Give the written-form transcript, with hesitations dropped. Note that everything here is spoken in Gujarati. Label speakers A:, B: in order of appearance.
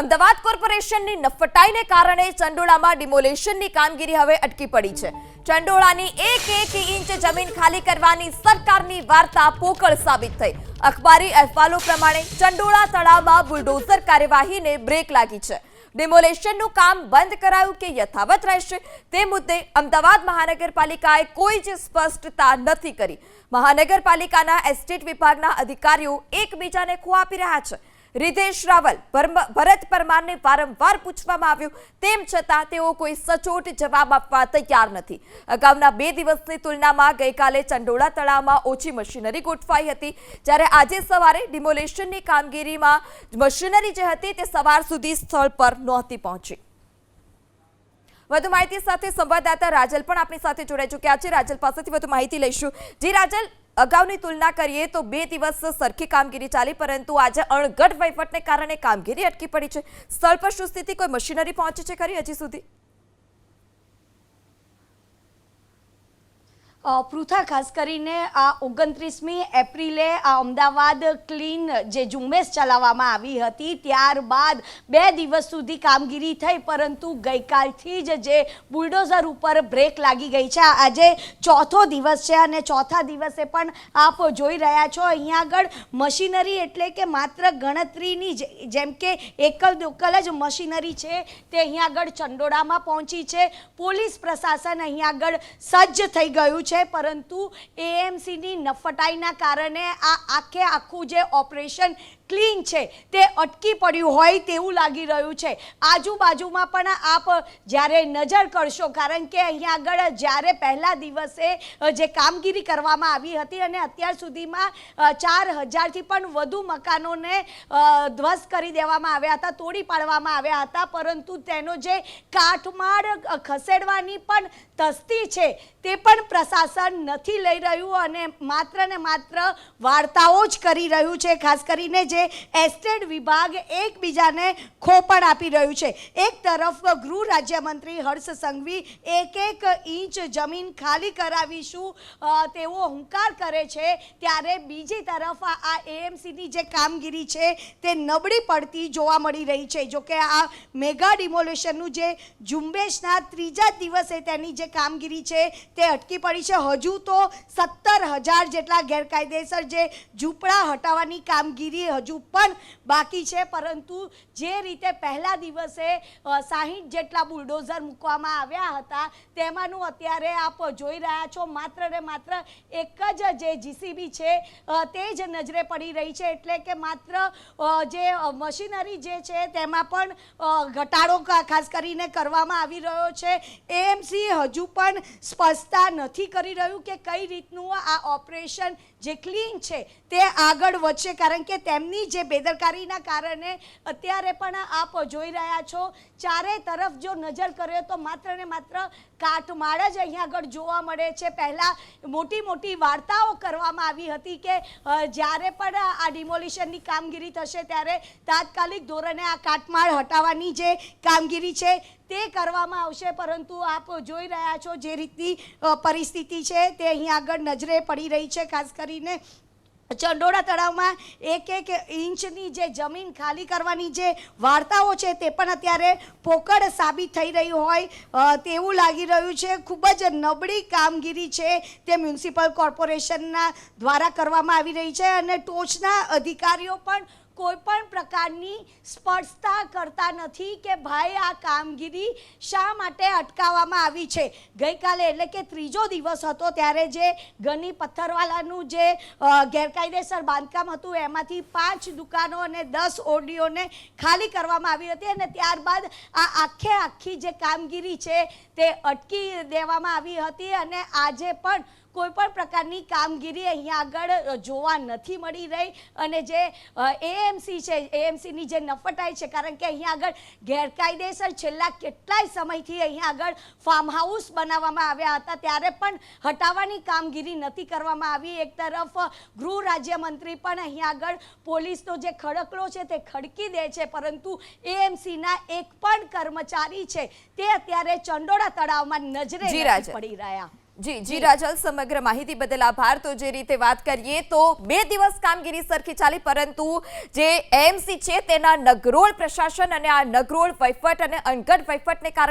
A: અમદાવાદ કોર્પોરેશનની નફટાઈને કારણે ચંડોળામાં ડિમોલેશનની કામગીરી હવે અટકી પડી છે। ચંડોળાની એક ઇંચ જમીન ખાલી કરવાની સરકારની વાર્તા પોકળ સાબિત થઈ। અખબારી અહેવાલો પ્રમાણે ચંડોળા તળાવમાં બુલડોઝર કાર્યવાહીને બ્રેક લાગી છે। ડિમોલેશનનું કામ બંધ કરાયું કે યથાવત રહેશે તે મુદ્દે અમદાવાદ મહાનગરપાલિકાએ કોઈ જ સ્પષ્ટતા નથી કરી। મહાનગરપાલિકાના એસ્ટેટ વિભાગના અધિકારીઓ એકબીજાને ખો આપી રહ્યા છે। रितेश रावल भरत परमार ने वारंवार पूछवामां આવ્યું તેમ છતાં તેઓ કોઈ સચોટ જવાબ આપવા તૈયાર નથી। અગાઉના 2 દિવસની તુલનામાં ગઈકાલે ચંડોળા તળાવમાં ઓછી મશીનરી ગોઠવાઈ હતી, જ્યારે આજે સવારે ડિમોલેશનની કામગીરીમાં મશીનરી જે હતી તે સવાર સુધી સ્થળ પર નહોતી પહોંચી। વધુ માહિતી સાથે સંવાદદાતા રાજલ પણ આપણી સાથે જોડાઈ ચૂક્યા છે। રાજલ પાસેથી વધુ માહિતી લઈશું। જી રાજલ, અગાઉની તુલના કરીએ તો 2 દિવસ સરખી કામગીરી ચાલી, પરંતુ આજે અણઘડ વહીવટને કારણે કામગીરી અટકી પડી છે। સ્થળ પર શું સ્થિતિ, કોઈ મશીનરી પહોંચી છે ખરી હજી સુધી?
B: પૃથા, ખાસ કરીને આ 29મી એપ્રિલે આ અમદાવાદ ક્લીન જે ઝુંબેશ ચલાવવામાં આવી હતી, ત્યારબાદ 2 દિવસ સુધી કામગીરી થઈ, પરંતુ ગઈકાલથી જ જે બુલડોઝર ઉપર બ્રેક લાગી ગઈ છે। આજે ચોથો દિવસ છે અને ચોથા દિવસે પણ આપ જોઈ રહ્યા છો અહીંયા આગળ મશીનરી એટલે કે માત્ર ગણતરીની જેમ કે એકલ દોકલ જ મશીનરી છે તે અહીંયા આગળ ચંડોળામાં પહોંચી છે। પોલીસ પ્રશાસન અહીંયા આગળ સજ્જ થઈ ગયું છે, પરંતુ એએમસીની નફટાઈના કારણે આ આખું જે ઓપરેશન ક્લીન છે તે અટકી પડ્યું હોય તેવું લાગી રહ્યું છે। આજુબાજુમાં પણ આપ જ્યારે નજર કરશો, કારણ કે અહીંયા આગળ જ્યારે પહેલા દિવસે જે કામગીરી કરવામાં આવી હતી અને અત્યાર સુધીમાં 4000થી પણ વધુ મકાનોને ધ્વસ્ત કરી દેવામાં આવ્યા હતા, તોડી પાડવામાં આવ્યા હતા, પરંતુ તેનો જે કાટમાળ ખસેડવાની પણ તસ્તી છે તે પણ પ્રશાસન નથી લઈ રહ્યું અને માત્ર ને માત્ર વાર્તાઓ જ કરી રહ્યું છે। ખાસ કરીને જે એસ્ટેટ વિભાગ એકબીજાને ખો પણ આપી રહ્યું છે। એક તરફ ગૃહ રાજ્યમંત્રી હર્ષ સંઘવી એક ઇંચ જમીન ખાલી કરાવીશું તેવો હુંકાર કરે છે, ત્યારે બીજી તરફ આ એએમસીની જે કામગીરી છે તે નબળી પડતી જોવા મળી રહી છે। જોકે આ મેગા ડિમોલેશનનું જે ઝુંબેશના 3જા દિવસે તેની જે કામગીરી છે તે અટકી પડી છે। હજુ તો 17000 જેટલા ગેરકાયદેસર જે ઝૂંપડા હટાવવાની કામગીરી હજુ પણ બાકી છે, પરંતુ જે રીતે પહેલા દિવસે 60 જેટલા બુલડોઝર મૂકવામાં આવ્યા હતા તેમાંનું અત્યારે આપ જોઈ રહ્યા છો માત્ર ને માત્ર એક જ જે જીસીબી છે તે જ નજરે પડી રહી છે। એટલે કે માત્ર જે મશીનરી જે છે તેમાં પણ ઘટાડો ખાસ કરીને કરવામાં આવી રહ્યો છે। એએમસી હજુ પણ સ્પષ્ટતા નથી કરી રહ્યું કે કઈ રીતનું આ ઓપરેશન જે ક્લીન છે તે આગળ વધશે, કારણ કે તેમની જે બેદરકારીના કારણે અત્યારે પણ આપ જોઈ રહ્યા છો ચારે તરફ જો નજર કરીએ તો માત્ર ને માત્ર કાટમાળ જ અહીંયા આગળ જોવા મળે છે। પહેલાં મોટી વાર્તાઓ કરવામાં આવી હતી કે જ્યારે પણ આ ડિમોલિશનની કામગીરી થશે ત્યારે તાત્કાલિક ધોરણે આ કાટમાળ હટાવવાની જે કામગીરી છે તે કરવામાં આવશે, પરંતુ આપ જોઈ રહ્યા છો જે રીતની પરિસ્થિતિ છે તે અહીં આગળ નજરે પડી રહી છે। ખાસ કરીને ચંડોળા તળાવમાં એક ઇંચની જે જમીન ખાલી કરવાની જે વાર્તાઓ છે તે પણ અત્યારે પોકળ સાબિત થઈ રહી હોય તેવું લાગી રહ્યું છે। ખૂબ જ નબળી કામગીરી છે તે મ્યુનિસિપલ કોર્પોરેશનના દ્વારા કરવામાં આવી રહી છે અને ટોચના અધિકારીઓ પણ કોઈ પણ પ્રકારની સ્પષ્ટતા કરતા નથી કે ભાઈ આ કામગીરી શા માટે અટકાવવામાં આવી છે। ગઈકાલે એટલે કે 3જો દિવસ હતો ત્યારે જે ગની પથ્થરવાલાનું જે ગેરકાયદેસર બાંધકામ હતું એમાંથી 5 દુકાનો અને 10 ઓરડીઓને ખાલી કરવામાં આવી હતી અને ત્યારબાદ આ આખી જે કામગીરી છે તે અટકી દેવામાં આવી હતી અને આજે પણ કોઈ પણ પ્રકારની કામગીરી અહીંયા આગળ જોવા નથી મળી રહી અને જે એએમસી છે એએમસીની જે નફટાઈ છે, કારણ કે અહીંયા આગળ ગેરકાયદેસર છેલ્લા કેટલાય સમયથી અહીંયા આગળ ફાર્મ હાઉસ બનાવવામાં આવ્યા હતા ત્યારે પણ હટાવવાની કામગીરી નથી કરવામાં આવી। એક તરફ ગૃહ રાજ્યમંત્રી પણ અહીંયા આગળ પોલીસનો જે ખડકલો છે તે ખડકી દે છે, પરંતુ એએમસીના એક પણ કર્મચારી છે તે અત્યારે ચંડોળા તળાવમાં નજરે નથી પડી રહ્યા।
A: જી રાજલ, સમગ્ર માહિતી બદલ આભાર. તો જે રીતે વાત કરીએ તો 2 દિવસ કામગીરી સરખી ચાલી, પરંતુ જે એએમસી છે તેના નગરોળ પ્રશાસન અને આ નગરોળ વહીવટ અને અણઘડ વહીવટને કારણે